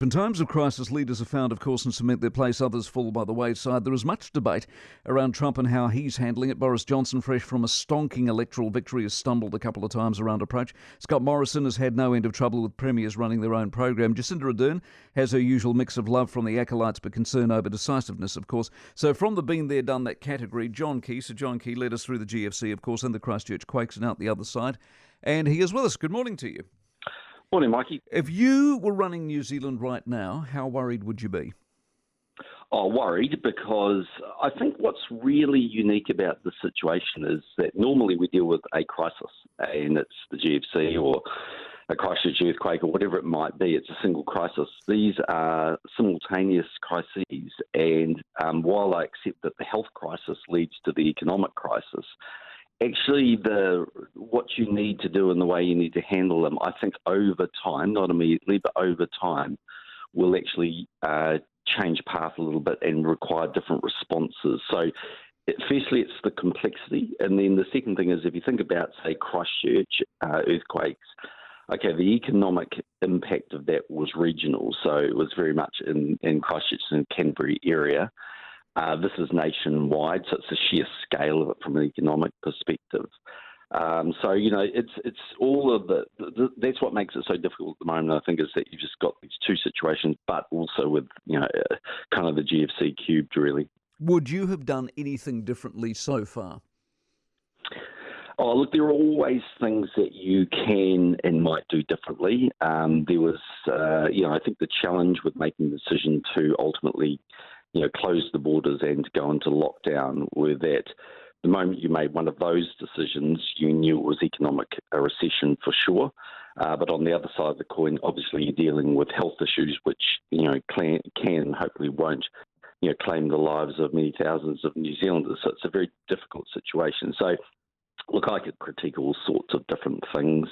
In times of crisis, leaders are found, of course, and cement their place. Others fall by the wayside. There is much debate around Trump and how he's handling it. Boris Johnson, fresh from a stonking electoral victory, has stumbled a couple of times around approach. Scott Morrison has had no end of trouble with premiers running their own program. Jacinda Ardern has her usual mix of love from the acolytes but concern over decisiveness, of course. So from the been there, done that category, John Key. So John Key led us through the GFC, of course, and the Christchurch Quakes and out the other side. And he is with us. Good morning to you. Morning, Mikey. If you were running New Zealand right now, how worried would you be? Oh, worried, because I think what's really unique about the situation is that normally we deal with a crisis, and it's the GFC or a Christchurch earthquake or whatever it might be. It's a single crisis. These are simultaneous crises, and while I accept that the health crisis leads to the economic crisis, actually, what you need to do and the way you need to handle them, I think over time, not immediately, but over time, will actually change path a little bit and require different responses. So, firstly, it's the complexity. And then the second thing is, if you think about, say, Christchurch earthquakes, okay, the economic impact of that was regional. So it was very much in Christchurch and Canterbury area. This is nationwide, so it's the sheer scale of it from an economic perspective. So, you know, it's all of that's what makes it so difficult at the moment, I think, is that you've just got these two situations, but also with, you know, kind of the GFC cubed, really. Would you have done anything differently so far? Oh, look, there are always things that you can and might do differently. There was, I think the challenge with making the decision to ultimately close the borders and go into lockdown were that the moment you made one of those decisions, you knew it was economic recession for sure. But on the other side of the coin, obviously you're dealing with health issues, which, can and hopefully won't, claim the lives of many thousands of New Zealanders. So it's a very difficult situation. So, look, I could critique all sorts of different things.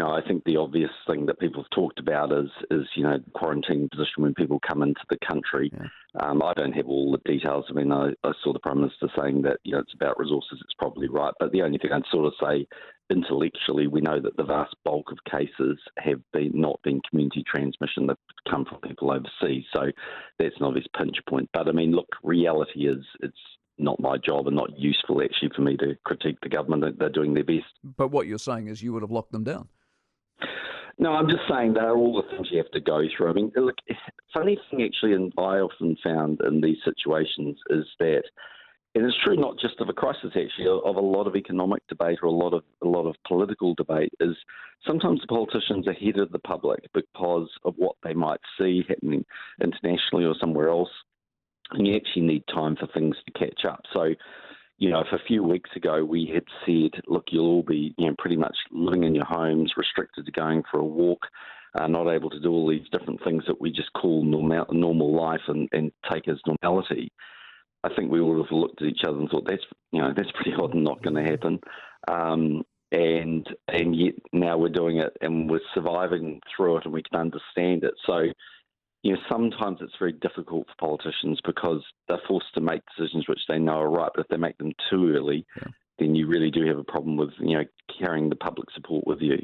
I think the obvious thing that people have talked about is the quarantine position when people come into the country. Yeah. I don't have all the details. I mean, I saw the Prime Minister saying that, it's about resources. It's probably right. But the only thing I'd sort of say intellectually, we know that the vast bulk of cases have not been community transmission that come from people overseas. So that's an obvious pinch point. But, I mean, look, reality is it's not my job and not useful actually for me to critique the government. They're doing their best. But what you're saying is you would have locked them down. No, I'm just saying they're all the things you have to go through. I mean, look, funny thing actually, and I often found in these situations is that, and it's true not just of a crisis actually, of a lot of economic debate or a lot of political debate, is sometimes the politicians are ahead of the public because of what they might see happening internationally or somewhere else, and you actually need time for things to catch up. So, if a few weeks ago we had said, look, you'll all be, pretty much living in your homes, restricted to going for a walk, not able to do all these different things that we just call normal life and take as normality, I think we would have looked at each other and thought, that's pretty odd and not going to happen. And yet now we're doing it and we're surviving through it and we can understand it. So, sometimes it's very difficult for politicians because they're forced to make decisions which they know are right, but if they make them too early, then you really do have a problem with, carrying the public support with you.